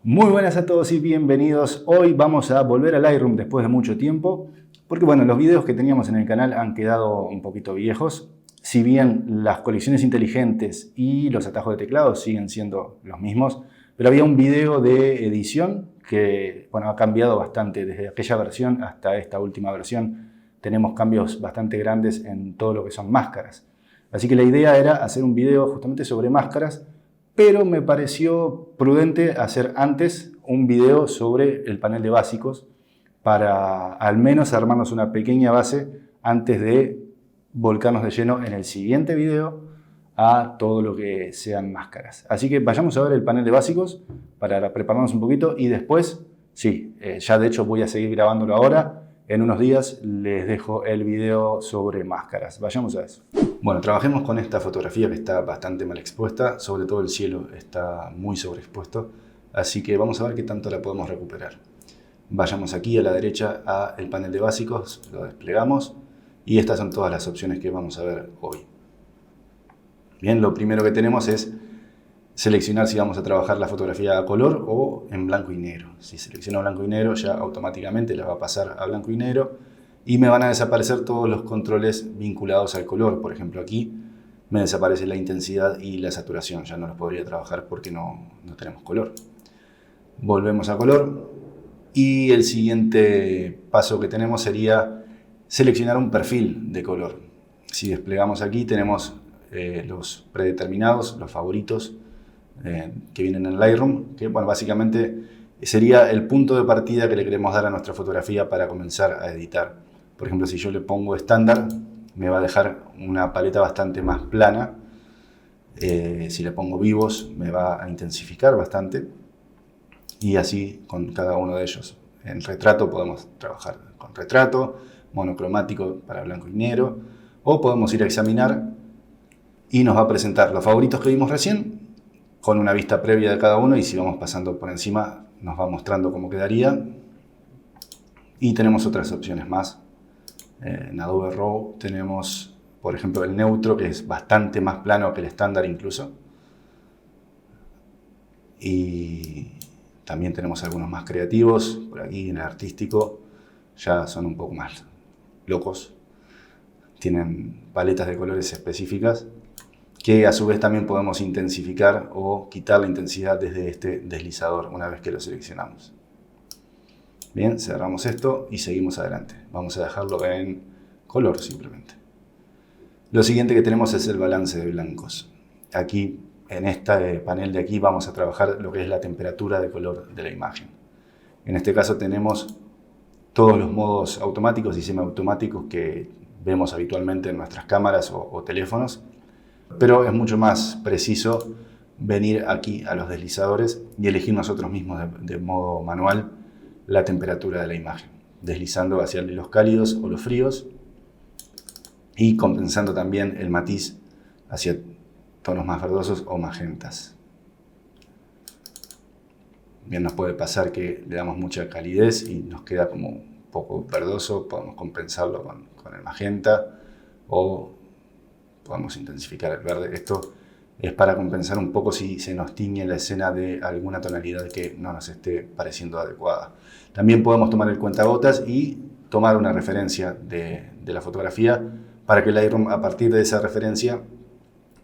Muy buenas a todos y bienvenidos. Hoy vamos a volver al Lightroom después de mucho tiempo, porque bueno, los videos que teníamos en el canal han quedado un poquito viejos. Si bien las colecciones inteligentes y los atajos de teclado siguen siendo los mismos, pero había un video de edición que bueno, ha cambiado bastante desde aquella versión hasta esta última versión. Tenemos cambios bastante grandes en todo lo que son máscaras. Así que la idea era hacer un video justamente sobre máscaras, pero me pareció prudente hacer antes un video sobre el panel de básicos para al menos armarnos una pequeña base antes de volcarnos de lleno en el siguiente video a todo lo que sean máscaras. Así que vayamos a ver el panel de básicos para prepararnos un poquito y después, sí, ya de hecho voy a seguir grabándolo ahora. En unos días les dejo el video sobre máscaras. Vayamos a eso. Bueno, trabajemos con esta fotografía que está bastante mal expuesta, sobre todo el cielo está muy sobreexpuesto, así que vamos a ver qué tanto la podemos recuperar. Vayamos aquí a la derecha al panel de básicos, lo desplegamos y estas son todas las opciones que vamos a ver hoy. Bien, lo primero que tenemos es seleccionar si vamos a trabajar la fotografía a color o en blanco y negro. Si selecciono blanco y negro, ya automáticamente la va a pasar a blanco y negro y me van a desaparecer todos los controles vinculados al color. Por ejemplo, aquí me desaparece la intensidad y la saturación. Ya no los podría trabajar porque no tenemos color. Volvemos a color y el siguiente paso que tenemos sería seleccionar un perfil de color. Si desplegamos aquí tenemos los predeterminados, los favoritos, que vienen en Lightroom, que bueno, básicamente sería el punto de partida que le queremos dar a nuestra fotografía para comenzar a editar. Por ejemplo, si yo le pongo estándar, me va a dejar una paleta bastante más plana. Si le pongo vivos, me va a intensificar bastante. Y así con cada uno de ellos. En retrato podemos trabajar con retrato, monocromático para blanco y negro, o podemos ir a examinar y nos va a presentar los favoritos que vimos recién, con una vista previa de cada uno, y si vamos pasando por encima nos va mostrando cómo quedaría. Y tenemos otras opciones más. En Adobe RAW tenemos, por ejemplo, el neutro, que es bastante más plano que el estándar incluso. Y también tenemos algunos más creativos. Por aquí en el artístico ya son un poco más locos. Tienen paletas de colores específicas, que a su vez también podemos intensificar o quitar la intensidad desde este deslizador una vez que lo seleccionamos. Bien, cerramos esto y seguimos adelante. Vamos a dejarlo en color simplemente. Lo siguiente que tenemos es el balance de blancos. Aquí, en este panel de aquí, vamos a trabajar lo que es la temperatura de color de la imagen. En este caso tenemos todos los modos automáticos y semiautomáticos que vemos habitualmente en nuestras cámaras o teléfonos. Pero es mucho más preciso venir aquí a los deslizadores y elegir nosotros mismos de modo manual la temperatura de la imagen, deslizando hacia los cálidos o los fríos y compensando también el matiz hacia tonos más verdosos o magentas. Bien, nos puede pasar que le damos mucha calidez y nos queda como un poco verdoso, podemos compensarlo con el magenta o podemos intensificar el verde. Esto es para compensar un poco si se nos tiñe la escena de alguna tonalidad que no nos esté pareciendo adecuada. También podemos tomar el cuentagotas y tomar una referencia de la fotografía para que Lightroom, a partir de esa referencia,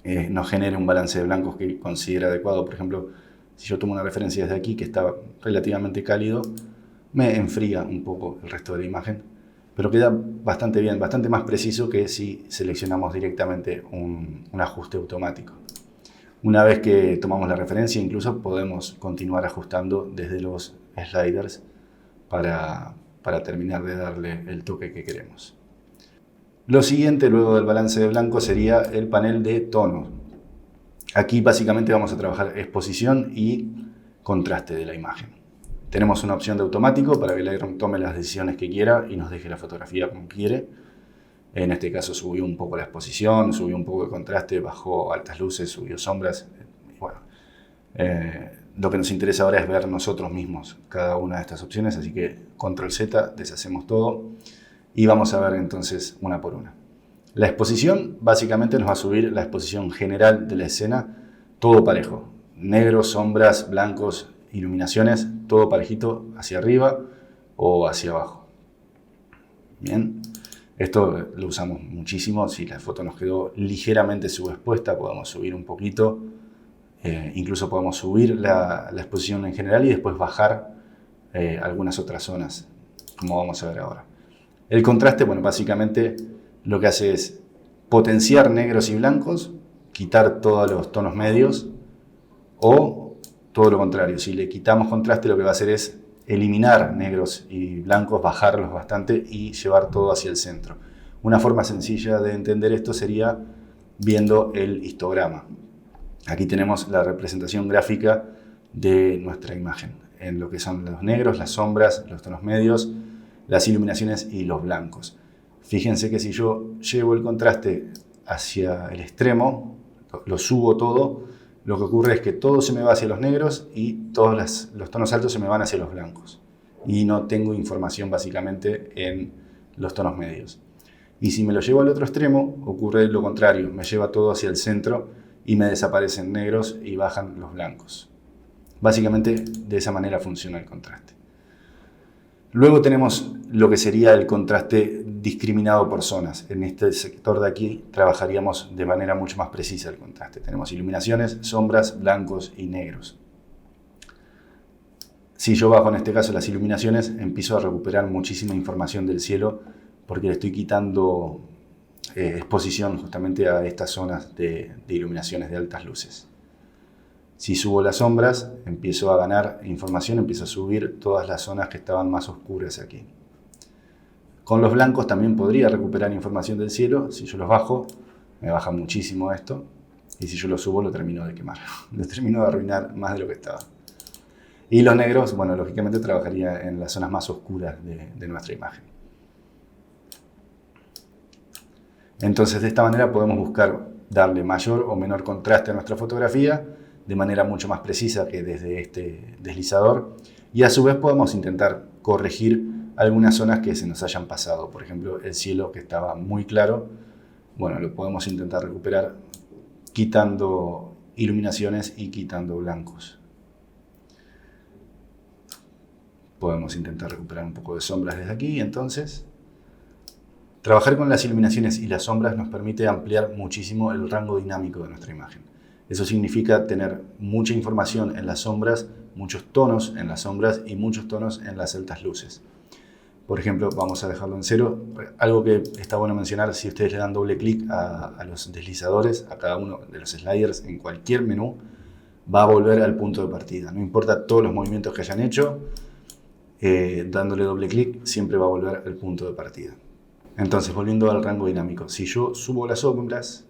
nos genere un balance de blancos que considere adecuado. Por ejemplo, si yo tomo una referencia desde aquí que está relativamente cálido, me enfría un poco el resto de la imagen, pero queda bastante bien, bastante más preciso que si seleccionamos directamente un ajuste automático. Una vez que tomamos la referencia, incluso podemos continuar ajustando desde los sliders para terminar de darle el toque que queremos. Lo siguiente, luego del balance de blanco, sería el panel de tonos. Aquí básicamente vamos a trabajar exposición y contraste de la imagen. Tenemos una opción de automático para que Lightroom tome las decisiones que quiera y nos deje la fotografía como quiere. En este caso subió un poco la exposición, subió un poco de contraste, bajó altas luces, subió sombras. Bueno, lo que nos interesa ahora es ver nosotros mismos cada una de estas opciones, así que Control Z, deshacemos todo y vamos a ver entonces una por una. La exposición básicamente nos va a subir la exposición general de la escena, todo parejo. Negros, sombras, blancos iluminaciones, todo parejito hacia arriba o hacia abajo. Bien, esto lo usamos muchísimo. Si la foto nos quedó ligeramente subexpuesta, podemos subir un poquito. Incluso podemos subir la exposición en general y después bajar algunas otras zonas, como vamos a ver ahora. El contraste, bueno, básicamente lo que hace es potenciar negros y blancos, quitar todos los tonos medios, o todo lo contrario. Si le quitamos contraste, lo que va a hacer es eliminar negros y blancos, bajarlos bastante y llevar todo hacia el centro. Una forma sencilla de entender esto sería viendo el histograma. Aquí tenemos la representación gráfica de nuestra imagen, en lo que son los negros, las sombras, los tonos medios, las iluminaciones y los blancos. Fíjense que si yo llevo el contraste hacia el extremo, lo subo todo, lo que ocurre es que todo se me va hacia los negros y todos los tonos altos se me van hacia los blancos. Y no tengo información básicamente en los tonos medios. Y si me lo llevo al otro extremo, ocurre lo contrario, me lleva todo hacia el centro y me desaparecen negros y bajan los blancos. Básicamente de esa manera funciona el contraste. Luego tenemos lo que sería el contraste discriminado por zonas. En este sector de aquí trabajaríamos de manera mucho más precisa el contraste. Tenemos iluminaciones, sombras, blancos y negros. Si yo bajo en este caso las iluminaciones, empiezo a recuperar muchísima información del cielo porque le estoy quitando exposición justamente a estas zonas de iluminaciones de altas luces. Si subo las sombras, empiezo a ganar información, empiezo a subir todas las zonas que estaban más oscuras aquí. Con los blancos también podría recuperar información del cielo. Si yo los bajo, me baja muchísimo esto. Y si yo los subo, lo termino de quemar. Lo termino de arruinar más de lo que estaba. Y los negros, bueno, lógicamente trabajaría en las zonas más oscuras de nuestra imagen. Entonces, de esta manera podemos buscar darle mayor o menor contraste a nuestra fotografía de manera mucho más precisa que desde este deslizador. Y a su vez podemos intentar corregir algunas zonas que se nos hayan pasado. Por ejemplo, el cielo que estaba muy claro, bueno, lo podemos intentar recuperar quitando iluminaciones y quitando blancos. Podemos intentar recuperar un poco de sombras desde aquí. Entonces, trabajar con las iluminaciones y las sombras nos permite ampliar muchísimo el rango dinámico de nuestra imagen. Eso significa tener mucha información en las sombras, muchos tonos en las sombras y muchos tonos en las altas luces. Por ejemplo, vamos a dejarlo en 0. Algo que está bueno mencionar, si ustedes le dan doble clic a los deslizadores, a cada uno de los sliders en cualquier menú, va a volver al punto de partida. No importa todos los movimientos que hayan hecho, dándole doble clic siempre va a volver al punto de partida. Entonces, volviendo al rango dinámico, si yo subo las sombras,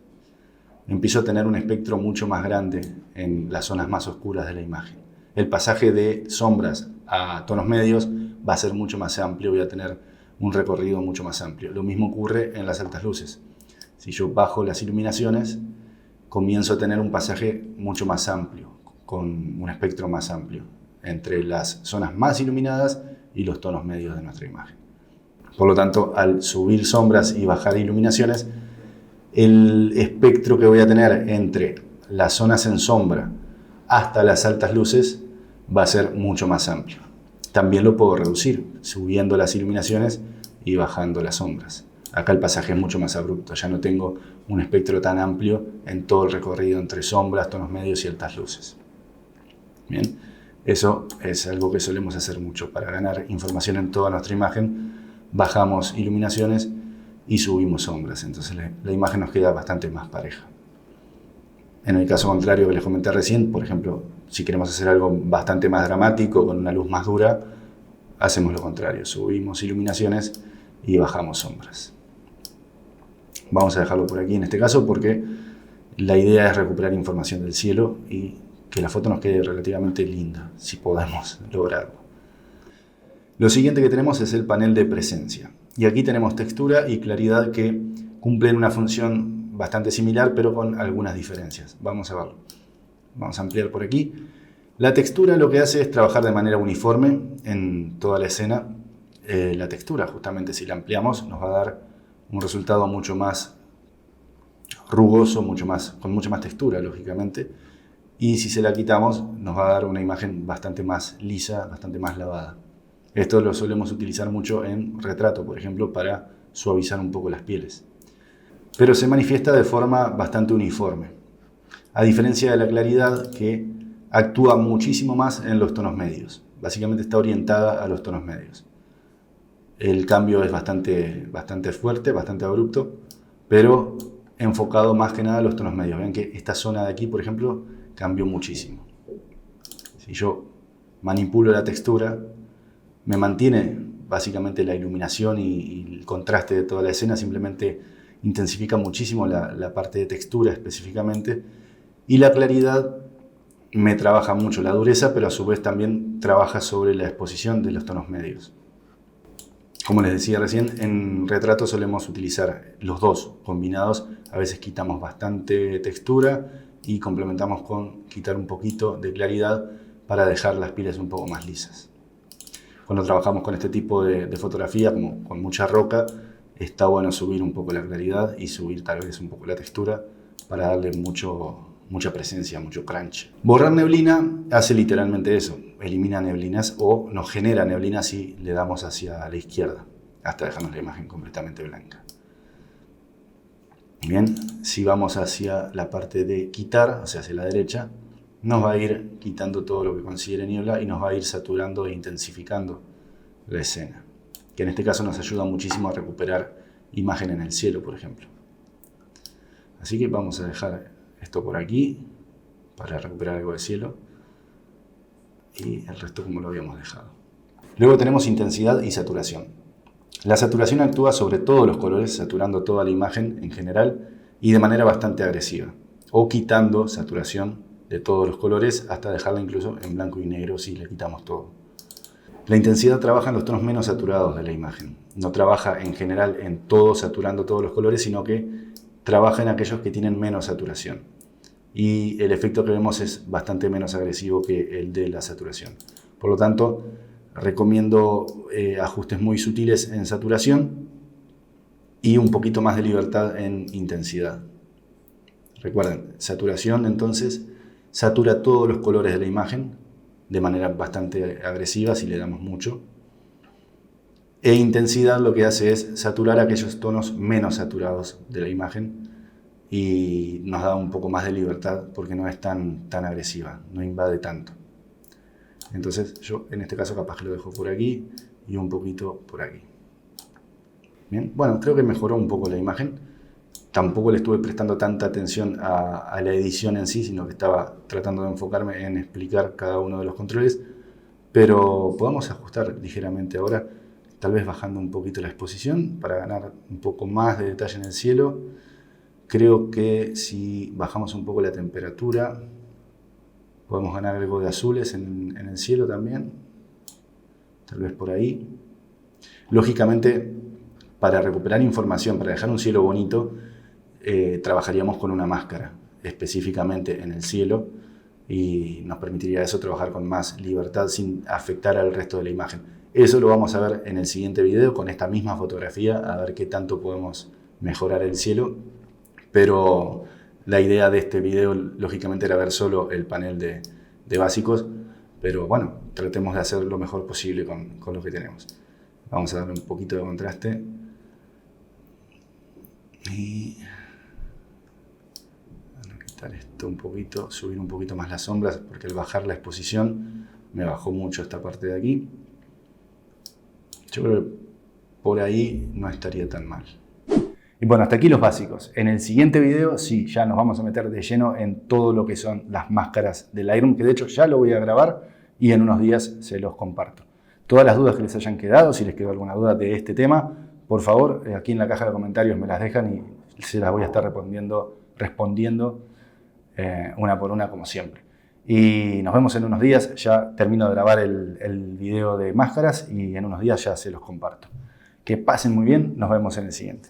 empiezo a tener un espectro mucho más grande en las zonas más oscuras de la imagen. El pasaje de sombras a tonos medios va a ser mucho más amplio, voy a tener un recorrido mucho más amplio. Lo mismo ocurre en las altas luces. Si yo bajo las iluminaciones, comienzo a tener un pasaje mucho más amplio, con un espectro más amplio, entre las zonas más iluminadas y los tonos medios de nuestra imagen. Por lo tanto, al subir sombras y bajar iluminaciones, el espectro que voy a tener entre las zonas en sombra hasta las altas luces va a ser mucho más amplio. También lo puedo reducir, subiendo las iluminaciones y bajando las sombras. Acá el pasaje es mucho más abrupto, ya no tengo un espectro tan amplio en todo el recorrido entre sombras, tonos medios y altas luces. Bien, eso es algo que solemos hacer mucho. Para ganar información en toda nuestra imagen, bajamos iluminaciones y subimos sombras, entonces la imagen nos queda bastante más pareja. En el caso contrario que les comenté recién, por ejemplo, si queremos hacer algo bastante más dramático, con una luz más dura, hacemos lo contrario, subimos iluminaciones y bajamos sombras. Vamos a dejarlo por aquí en este caso porque la idea es recuperar información del cielo y que la foto nos quede relativamente linda, si podemos lograrlo. Lo siguiente que tenemos es el panel de presencia. Y aquí tenemos textura y claridad que cumplen una función bastante similar, pero con algunas diferencias. Vamos a verlo. Vamos a ampliar por aquí. La textura lo que hace es trabajar de manera uniforme en toda la escena. La textura, justamente, si la ampliamos, nos va a dar un resultado mucho más rugoso, con mucha más textura, lógicamente. y si se la quitamos nos va a dar una imagen bastante más lisa, bastante más lavada. Esto lo solemos utilizar mucho en retrato, por ejemplo, para suavizar un poco las pieles. Pero se manifiesta de forma bastante uniforme, a diferencia de la claridad, que actúa muchísimo más en los tonos medios. Básicamente está orientada a los tonos medios. El cambio es bastante fuerte, bastante abrupto, pero enfocado más que nada a los tonos medios. Ven que esta zona de aquí, por ejemplo, cambió muchísimo. Si yo manipulo la textura, me mantiene básicamente la iluminación y el contraste de toda la escena, simplemente intensifica muchísimo la parte de textura específicamente, y la claridad me trabaja mucho la dureza, pero a su vez también trabaja sobre la exposición de los tonos medios. Como les decía recién, en retrato solemos utilizar los dos combinados. A veces quitamos bastante textura y complementamos con quitar un poquito de claridad para dejar las pieles un poco más lisas. Cuando trabajamos con este tipo de fotografía, como con mucha roca, está bueno subir un poco la claridad y subir tal vez un poco la textura para darle mucha presencia, mucho crunch. Borrar neblina hace literalmente eso, elimina neblinas o nos genera neblina si le damos hacia la izquierda, hasta dejarnos la imagen completamente blanca. Bien, si vamos hacia la parte de quitar, o sea, hacia la derecha, nos va a ir quitando todo lo que considere niebla y nos va a ir saturando e intensificando la escena, que en este caso nos ayuda muchísimo a recuperar imagen en el cielo, por ejemplo. Así que vamos a dejar esto por aquí para recuperar algo de cielo y el resto como lo habíamos dejado. Luego tenemos intensidad y saturación. La saturación actúa sobre todos los colores, saturando toda la imagen en general y de manera bastante agresiva, o quitando saturación de todos los colores hasta dejarla incluso en blanco y negro si le quitamos todo. La intensidad trabaja en los tonos menos saturados de la imagen. No trabaja en general en todo saturando todos los colores, sino que trabaja en aquellos que tienen menos saturación. Y el efecto que vemos es bastante menos agresivo que el de la saturación. Por lo tanto, recomiendo ajustes muy sutiles en saturación y un poquito más de libertad en intensidad. Recuerden, saturación entonces satura todos los colores de la imagen de manera bastante agresiva si le damos mucho. E intensidad lo que hace es saturar aquellos tonos menos saturados de la imagen y nos da un poco más de libertad porque no es tan agresiva, no invade tanto. Entonces yo en este caso capaz que lo dejo por aquí y un poquito por aquí. Bien, bueno, creo que mejoró un poco la imagen. Tampoco le estuve prestando tanta atención a la edición en sí, sino que estaba tratando de enfocarme en explicar cada uno de los controles. Pero podemos ajustar ligeramente ahora, tal vez bajando un poquito la exposición para ganar un poco más de detalle en el cielo. Creo que si bajamos un poco la temperatura, podemos ganar algo de azules en el cielo también. Tal vez por ahí. Lógicamente, para recuperar información, para dejar un cielo bonito, trabajaríamos con una máscara específicamente en el cielo y nos permitiría eso trabajar con más libertad sin afectar al resto de la imagen. Eso lo vamos a ver en el siguiente video con esta misma fotografía, a ver qué tanto podemos mejorar el cielo. Pero la idea de este video lógicamente era ver solo el panel de básicos, pero bueno, tratemos de hacer lo mejor posible con lo que tenemos. Vamos a darle un poquito de contraste y quitar esto un poquito, subir un poquito más las sombras, porque al bajar la exposición me bajó mucho esta parte de aquí. Yo creo que por ahí no estaría tan mal. Y bueno, hasta aquí los básicos. En el siguiente video sí, ya nos vamos a meter de lleno en todo lo que son las máscaras de Lightroom, que de hecho ya lo voy a grabar y en unos días se los comparto. Todas las dudas que les hayan quedado, si les quedó alguna duda de este tema, por favor, aquí en la caja de comentarios me las dejan y se las voy a estar respondiendo una por una como siempre. Y nos vemos en unos días, ya termino de grabar el video de máscaras y en unos días ya se los comparto. Que pasen muy bien, nos vemos en el siguiente.